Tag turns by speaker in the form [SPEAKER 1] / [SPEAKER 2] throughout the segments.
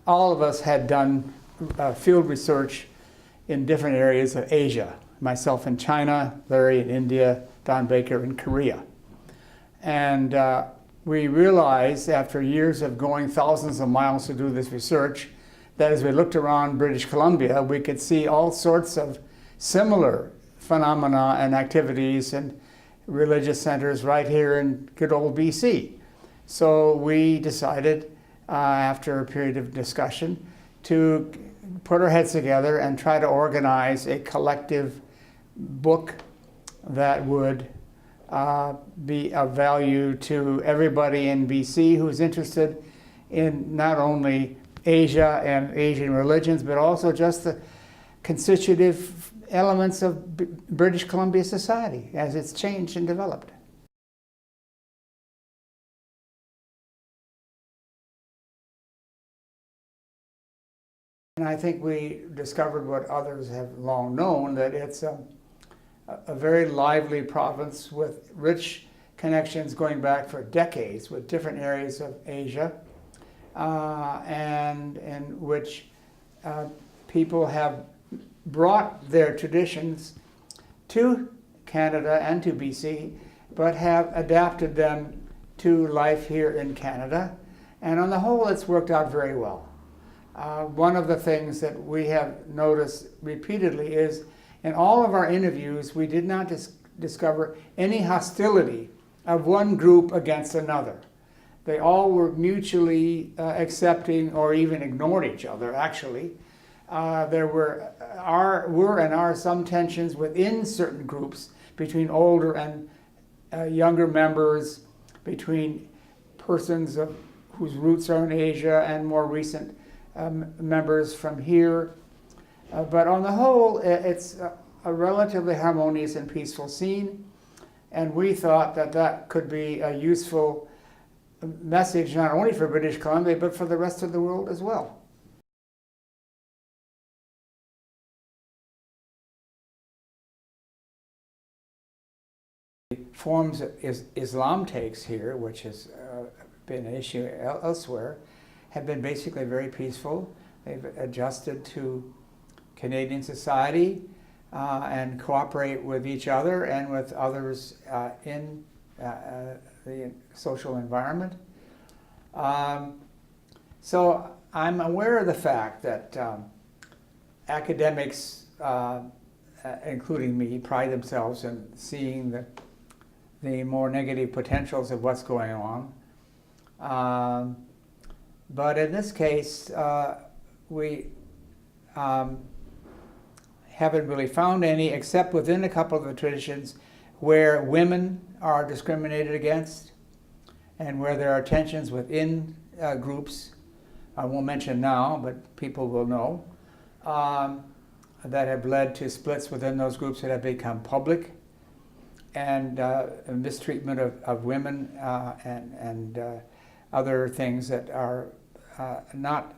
[SPEAKER 1] all of us had done field research in different areas of Asia. Myself in China, Larry in India, Don Baker in Korea. And we realized after years of going thousands of miles to do this research that as we looked around British Columbia, we could see all sorts of similar phenomena and activities and religious centers right here in good old BC. So we decided, after a period of discussion, to put our heads together and try to organize a collective book that would be of value to everybody in BC who's interested in not only Asia and Asian religions, but also just the constitutive elements of British Columbia society as it's changed and developed. And I think we discovered what others have long known, that it's a very lively province with rich connections going back for decades with different areas of Asia, and in which people have brought their traditions to Canada and to BC, but have adapted them to life here in Canada. And on the whole, it's worked out very well. One of the things that we have noticed repeatedly is in all of our interviews, we did not discover any hostility of one group against another. They all were mutually accepting or even ignored each other, actually. There were and are some tensions within certain groups between older and younger members, between persons whose roots are in Asia and more recent members from here. But on the whole, it's a relatively harmonious and peaceful scene. And we thought that that could be a useful message not only for British Columbia, but for the rest of the world as well. Forms Islam takes here, which has been an issue elsewhere, have been basically very peaceful. They've adjusted to Canadian society and cooperate with each other and with others in the social environment. So I'm aware of the fact that academics, including me, pride themselves in seeing the more negative potentials of what's going on. But in this case, we haven't really found any, except within a couple of the traditions where women are discriminated against and where there are tensions within groups. I won't mention now, but people will know, that have led to splits within those groups that have become public, and mistreatment of women and other things that are not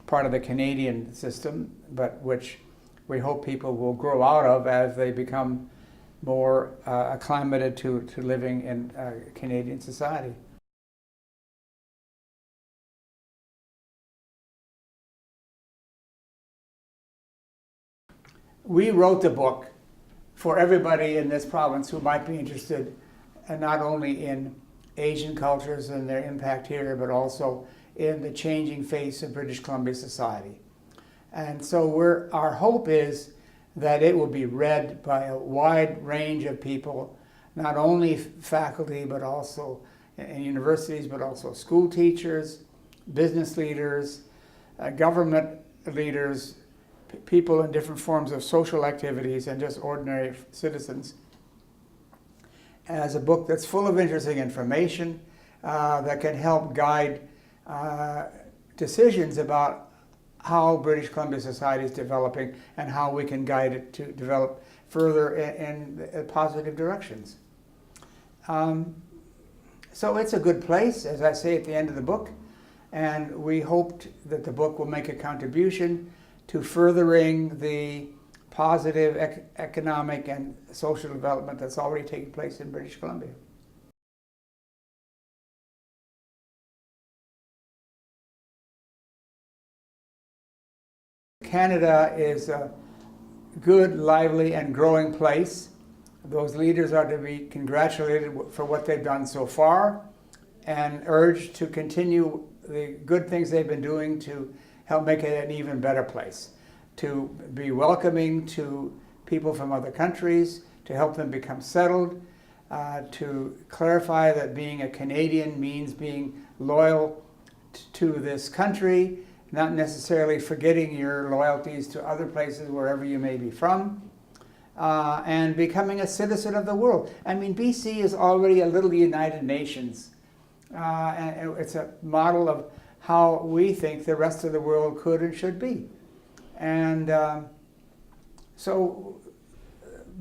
[SPEAKER 1] part of the Canadian system, but which we hope people will grow out of as they become more acclimated to living in Canadian society. We wrote the book for everybody in this province who might be interested not only in Asian cultures and their impact here, but also in the changing face of British Columbia society. And so our hope is that it will be read by a wide range of people, not only faculty, but also in universities, but also school teachers, business leaders, government leaders, people in different forms of social activities, and just ordinary citizens, as a book that's full of interesting information that can help guide decisions about how British Columbia society is developing and how we can guide it to develop further in positive directions. So it's a good place, as I say at the end of the book, and we hoped that the book will make a contribution to furthering the positive economic and social development that's already taking place in British Columbia. Canada is a good, lively, and growing place. Those leaders are to be congratulated for what they've done so far and urged to continue the good things they've been doing to help make it an even better place, to be welcoming to people from other countries, to help them become settled, to clarify that being a Canadian means being loyal to this country, not necessarily forgetting your loyalties to other places wherever you may be from, and becoming a citizen of the world. I mean, BC is already a little United Nations, and it's a model of how we think the rest of the world could and should be. And so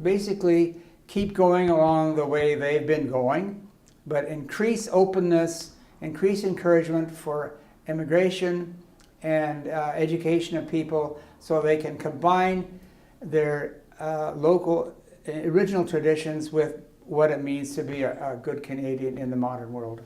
[SPEAKER 1] basically keep going along the way they've been going, but increase openness, increase encouragement for immigration and education of people so they can combine their local original traditions with what it means to be a good Canadian in the modern world.